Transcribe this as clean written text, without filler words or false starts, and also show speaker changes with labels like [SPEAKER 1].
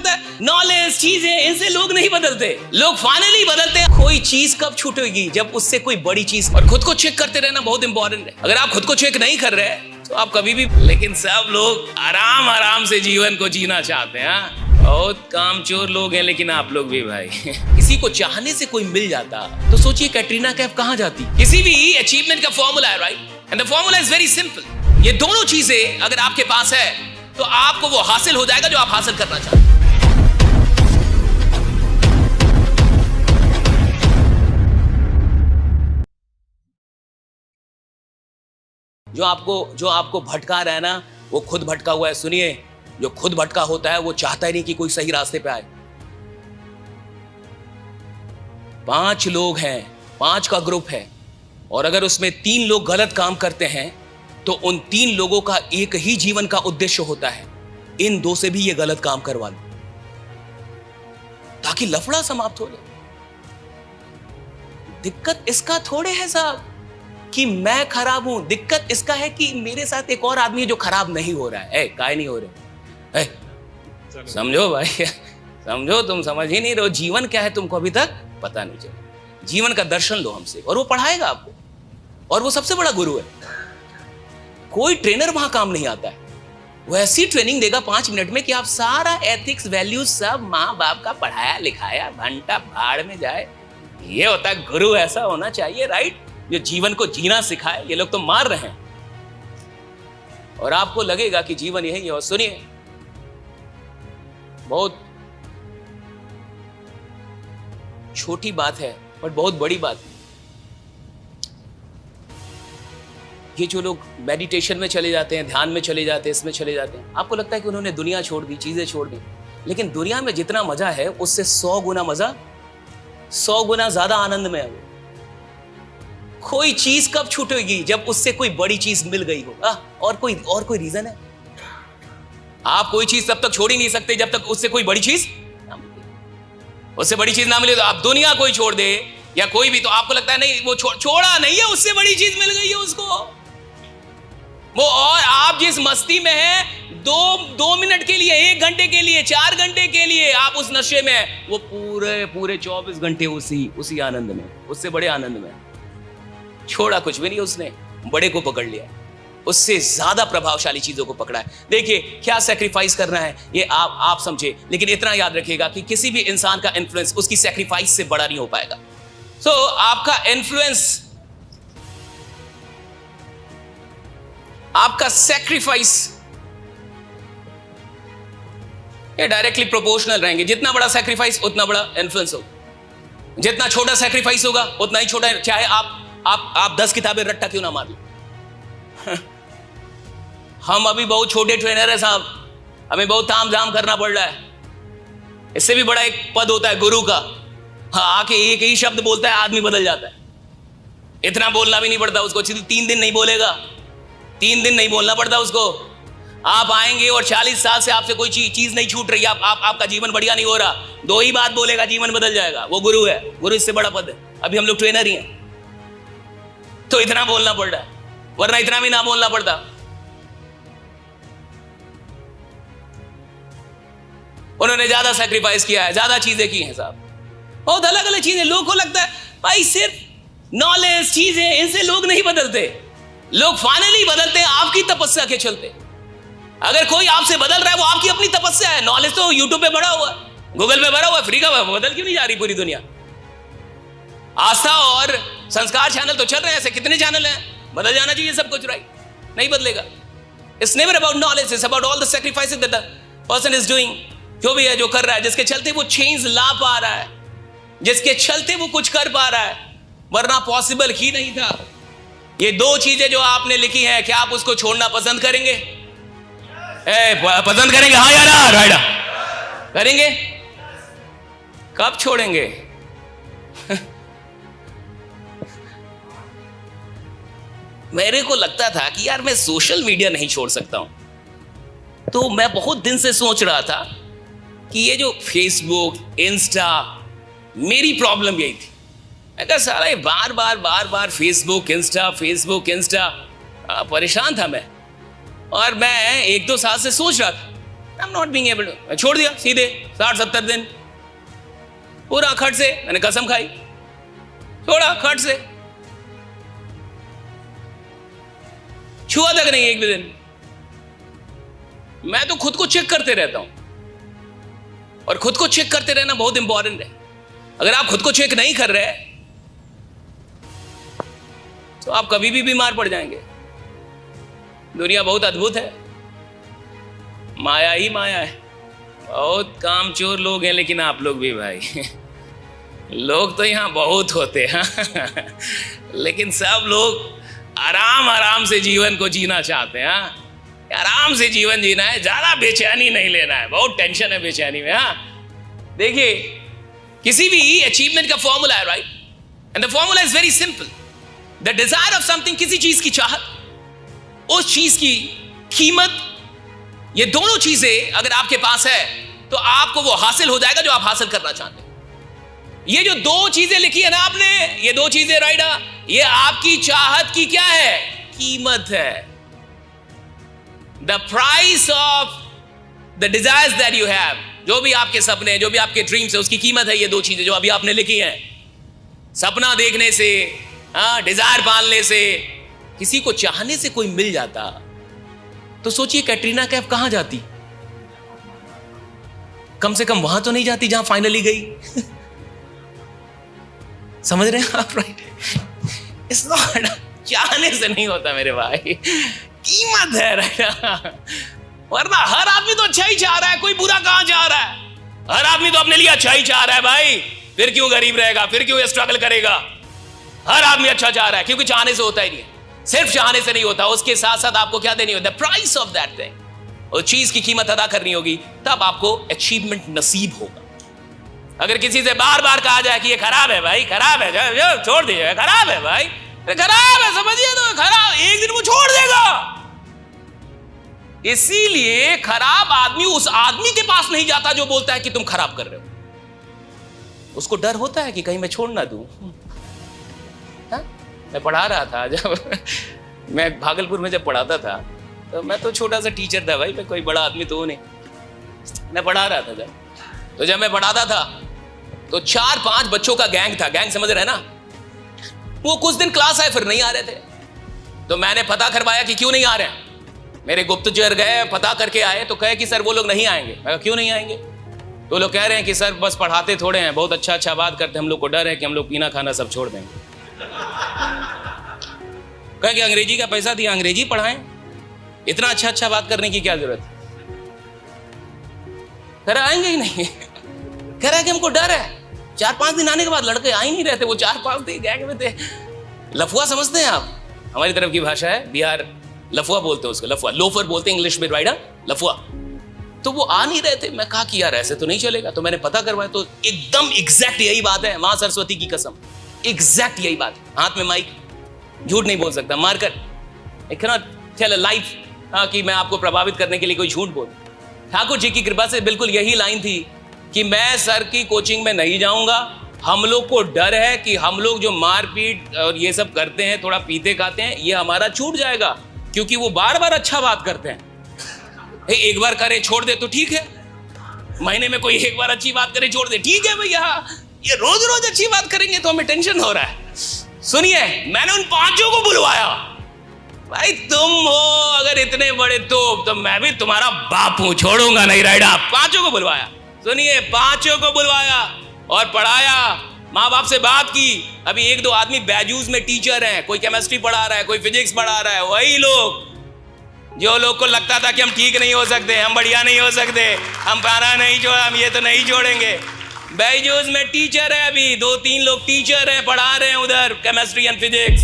[SPEAKER 1] लगता है नॉलेज चीजें, इनसे लोग नहीं बदलते, लोग फाइनली बदलते हैं। कोई चीज कब छूटेगी? जब उससे कोई बड़ी चीज। और खुद को चेक करते रहना बहुत इंपॉर्टेंट है। अगर आप खुद को चेक नहीं कर रहे तो आप कभी भी। लेकिन सब लोग आराम आराम से जीवन को जीना चाहते हैं। बहुत कामचोर लोग हैं, लेकिन आप लोग भी भाई। किसी को चाहने से कोई मिल जाता तो सोचिए कैटरीना कैफ कहां जाती। किसी भी अचीवमेंट का फॉर्मूला है, right? And the formula is very simple. ये दोनों चीजें अगर आपके पास है तो आपको वो हासिल हो जाएगा जो आप हासिल करना चाहते हैं। जो आपको भटका रहा है ना, वो खुद भटका हुआ है। सुनिए, जो खुद भटका होता है वो चाहता ही नहीं कि कोई सही रास्ते पे आए। 5 लोग हैं, 5 का ग्रुप है, और अगर उसमें 3 लोग गलत काम करते हैं तो उन 3 लोगों का एक ही जीवन का उद्देश्य होता है, इन 2 से भी ये गलत काम करवा लो ताकि लफड़ा समाप्त हो जाए। दिक्कत इसका थोड़े है साहब कि मैं खराब हूं, दिक्कत इसका है कि मेरे साथ एक और आदमी है जो खराब नहीं हो रहा है। काय नहीं हो रहे? समझो भाई, समझो। तुम समझ ही नहीं रहे हो जीवन क्या है, तुमको अभी तक पता नहीं चला। जीवन का दर्शन लो हमसे, और वो पढ़ाएगा आपको, और वो सबसे बड़ा गुरु है। कोई ट्रेनर वहां काम नहीं आता है। वो ऐसी ट्रेनिंग देगा 5 मिनट में कि आप सारा एथिक्स वैल्यूज सब माँ बाप का पढ़ाया लिखाया घंटा भाड़ में जाए। ये होता है गुरु, ऐसा होना चाहिए, राइट? जो जीवन को जीना सिखाए। ये लोग तो मार रहे हैं और आपको लगेगा कि जीवन यही है। और सुनिए, बहुत छोटी बात है बट बहुत बड़ी बात है। ये जो लोग मेडिटेशन में चले जाते हैं, ध्यान में चले जाते हैं, इसमें चले जाते हैं, आपको लगता है कि उन्होंने दुनिया छोड़ दी, चीजें छोड़ दी। लेकिन दुनिया में जितना मजा है उससे 100 गुना मजा, 100 गुना ज्यादा आनंद में है। कोई चीज कब छूटेगी? जब उससे कोई बड़ी चीज मिल गई हो। और कोई रीजन है? आप कोई चीज तब तक छोड़ ही नहीं सकते जब तक उससे कोई बड़ी चीज ना मिले। उससे बड़ी चीज ना मिले तो आप दुनिया कोई छोड़ दे या कोई भी, तो आपको लगता है नहीं वो छोड़ा नहीं है, उससे बड़ी चीज मिल गई है उसको वो। और आप जिस मस्ती में हैं, 2 मिनट के लिए, 1 घंटे के लिए, 4 घंटे के लिए आप उस नशे में, वो पूरे 24 घंटे उसी आनंद में, उससे बड़े आनंद में। छोड़ा कुछ भी नहीं उसने, बड़े को पकड़ लिया, उससे ज्यादा प्रभावशाली चीजों को पकड़ा है। देखिए क्या सैक्रिफाइस करना है ये आप समझे, लेकिन इतना याद रखिएगा कि किसी भी इंसान का इन्फ्लुएंस उसकी सैक्रिफाइस से बड़ा नहीं हो पाएगा। सो आपका इन्फ्लुएंस, आपका सैक्रिफाइस, ये डायरेक्टली प्रोपोर्शनल रहेंगे। जितना बड़ा सैक्रिफाइस उतना बड़ा इन्फ्लुएंस होगा, जितना छोटा सैक्रिफाइस होगा उतना ही छोटा। चाहे आप 10 किताबें रट्टा क्यों ना मार लो। हम अभी बहुत छोटे ट्रेनर है साहब, हमें बहुत तामझाम करना पड़ रहा है। इससे भी बड़ा एक पद होता है गुरु का। हाँ, आके एक ही शब्द बोलता है, आदमी बदल जाता है। इतना बोलना भी नहीं पड़ता उसको। 3 दिन नहीं बोलेगा, 3 दिन नहीं बोलना पड़ता उसको। आप आएंगे और 40 साल से आपसे कोई चीज नहीं छूट रही, आपका जीवन बढ़िया नहीं हो रहा, 2 ही बात बोलेगा, जीवन बदल जाएगा। वो गुरु है। गुरु इससे बड़ा पद है। अभी हम लोग ट्रेनर ही हैं, तो इतना बोलना पड़ रहा है, वरना इतना भी ना बोलना पड़ता। उन्होंने ज्यादा सैक्रिफाइस किया है, ज्यादा चीजें की हैं साहब, बहुत अलग अलग चीजें। लोगों को लगता है भाई सिर्फ नॉलेज चीजें, इनसे लोग नहीं बदलते, लोग फाइनली बदलते हैं आपकी तपस्या के चलते। अगर कोई आपसे बदल रहा है वो आपकी अपनी तपस्या है। नॉलेज तो यूट्यूब पे भरा हुआ है, गूगल पे भरा हुआ है, फ्री का। बदल क्यों नहीं जा रही पूरी दुनिया? आस्था और संस्कार चैनल तो चल रहे हैं, ऐसे कितने चैनल हैं। बदल जाना चाहिए सब कुछ, राइट? नहीं बदलेगा। It's never about knowledge, it's about all the sacrifices that the person is doing. जो भी है, जो कर रहा है, जिसके चलते वो चेंज ला पा रहा है, जिसके चलते वो कुछ कर पा रहा है, वरना पॉसिबल ही नहीं था। ये 2 चीजें जो आपने लिखी हैं, क्या आप उसको छोड़ना पसंद करेंगे? पसंद करेंगे? हाँ या ना? राइट, करेंगे? कब छोड़ेंगे? मेरे को लगता था कि यार मैं सोशल मीडिया नहीं छोड़ सकता हूं, तो मैं बहुत दिन से सोच रहा था कि ये जो फेसबुक, इंस्टा, मेरी प्रॉब्लम यही थी। मैं कहा साला ये बार बार फेसबुक इंस्टा, परेशान था मैं। और मैं 1-2 साल से सोच रहा था, I am not being able to, छोड़ दिया सीधे 60-70 दिन पूरा खट से, मैंने कसम खाई, छोड़ा खट से, छुआ तक नहीं एक भी दिन। मैं तो खुद को चेक करते रहता हूं, और खुद को चेक करते रहना बहुत इंपॉर्टेंट है। अगर आप खुद को चेक नहीं कर रहे तो आप कभी भी बीमार पड़ जाएंगे। दुनिया बहुत अद्भुत है, माया ही माया है। बहुत कामचोर लोग हैं, लेकिन आप लोग भी भाई लोग तो यहां बहुत होते हैं लेकिन सब लोग आराम आराम से जीवन को जीना चाहते हैं। आराम से जीवन जीना है, ज्यादा बेचैनी नहीं लेना है। बहुत टेंशन है बेचैनी में। देखिए, किसी भी अचीवमेंट का फॉर्मूला है, right, and the formula is very simple. The desire of something, किसी चीज की चाहत, उस चीज की कीमत, ये दोनों चीजें अगर आपके पास है तो आपको वो हासिल हो जाएगा जो आप हासिल करना चाहते हैं। ये जो दो चीजें लिखी है ना आपने, ये दो चीजें, राइट, ये आपकी चाहत की क्या है? कीमत है। The price of the desires that you have, जो भी आपके सपने, जो भी आपके ड्रीम्स है, उसकी कीमत है ये दो चीजें जो अभी आपने लिखी हैं। सपना देखने से, डिजायर पालने से, किसी को चाहने से कोई मिल जाता तो सोचिए कैटरीना कैफ कहां जाती? कम से कम वहां तो नहीं जाती जहां फाइनली गई समझ रहे हैं आप, राइट? इट्स नॉट, चाहने से नहीं होता मेरे भाई, कीमत है, राइट? वरना हर आदमी तो अच्छा ही चाह रहा है, कोई बुरा कहां चाह रहा है? हर आदमी तो अपने लिए अच्छा ही चाह रहा है भाई, फिर क्यों गरीब रहेगा, फिर क्यों स्ट्रगल करेगा? हर आदमी अच्छा चाह रहा है, क्योंकि चाहने से होता ही नहीं है। सिर्फ चाहने से नहीं होता, उसके साथ साथ आपको क्या देनी होती है? The price of that thing, उस चीज की कीमत अदा करनी होगी, तब आपको अचीवमेंट नसीब होगा। अगर किसी से बार बार कहा जाए कि ये खराब है भाई, खराब है, जो छोड़ दीजिए, खराब है भाई, खराब है, समझिए तो खराब, एक दिन वो छोड़ देगा। इसीलिए खराब आदमी उस आदमी के पास नहीं जाता जो बोलता है कि तुम खराब कर रहे हो। उसको डर होता है कि कहीं मैं छोड़ ना दूं। मैं पढ़ा रहा था, जब मैं भागलपुर में जब पढ़ाता था, तो मैं तो छोटा सा टीचर था भाई, मैं कोई बड़ा आदमी तो नहीं। मैं पढ़ा रहा था जब मैं पढ़ाता था तो 4-5 बच्चों का गैंग था। गैंग समझ रहे हैं ना? वो कुछ दिन क्लास आए, फिर नहीं आ रहे थे। तो मैंने पता करवाया कि क्यों नहीं आ रहे हैं। मेरे गुप्तचर गए, पता करके आए, तो कहे कि सर वो लोग नहीं आएंगे। मैं कहा क्यों नहीं आएंगे? तो लोग कह रहे हैं कि सर बस पढ़ाते थोड़े हैं, बहुत अच्छा बात करते हैं, हम लोग को डर है कि हम लोग पीना खाना सब छोड़ देंगे। कहे कि अंग्रेजी का पैसा दिया, अंग्रेजी पढ़ाएं, इतना अच्छा बात करने की क्या जरूरत है? कह रहे आएंगे ही नहीं। कह रहा है कि हमको डर है। 4-5 दिन आने के बाद लड़के आ ही नहीं रहते। वो 4-5 दिन गैंग में थे। लफुआ समझते हैं आप? हमारी तरफ की भाषा है, बिहार लफुआ बोलते हैं उसको, लफुआ, लोफर बोलते हैं इंग्लिश में, राइट? लफुआ। तो वो आ नहीं रहे थे। मैं कहा कि यार ऐसे तो नहीं चलेगा। तो मैंने पता करवाया, तो एकदम एग्जैक्ट यही बात है, मां सरस्वती की कसम, एग्जैक्ट यही बात है। हाथ में माइक, झूठ नहीं बोल सकता, मारकर I can not tell a life कि मैं आपको प्रभावित करने के लिए कोई झूठ बोल। ठाकुर जी की कृपा से बिल्कुल यही लाइन थी कि मैं सर की कोचिंग में नहीं जाऊंगा। हम लोग को डर है कि हम लोग जो मारपीट और ये सब करते हैं, थोड़ा पीते खाते हैं, ये हमारा छूट जाएगा, क्योंकि वो बार बार अच्छा बात करते हैं। एक बार करे छोड़ दे तो ठीक है, महीने में कोई एक बार अच्छी बात करे छोड़ दे, ठीक है भैया। ये रोज रोज अच्छी बात करेंगे तो हमें टेंशन हो रहा है। सुनिए, मैंने उन 5 को बुलवाया। भाई तुम हो अगर इतने बड़े तो मैं भी तुम्हारा बाप हूं, छोड़ूंगा नहीं, राइडा। 5 को बुलवाया। सुनिए, 5 को बुलवाया और पढ़ाया, माँ बाप से बात की। अभी 1-2 आदमी बैजूस में टीचर हैं, कोई केमिस्ट्री पढ़ा रहा है, कोई फिजिक्स पढ़ा रहा है। वही लोग जो लोग को लगता था कि हम ठीक नहीं हो सकते, हम बढ़िया नहीं हो सकते, हम पारा नहीं छोड़ा, हम ये तो नहीं छोड़ेंगे। बैजूस में टीचर है, अभी 2-3 लोग टीचर हैं, पढ़ा रहे हैं उधर केमिस्ट्री एंड फिजिक्स।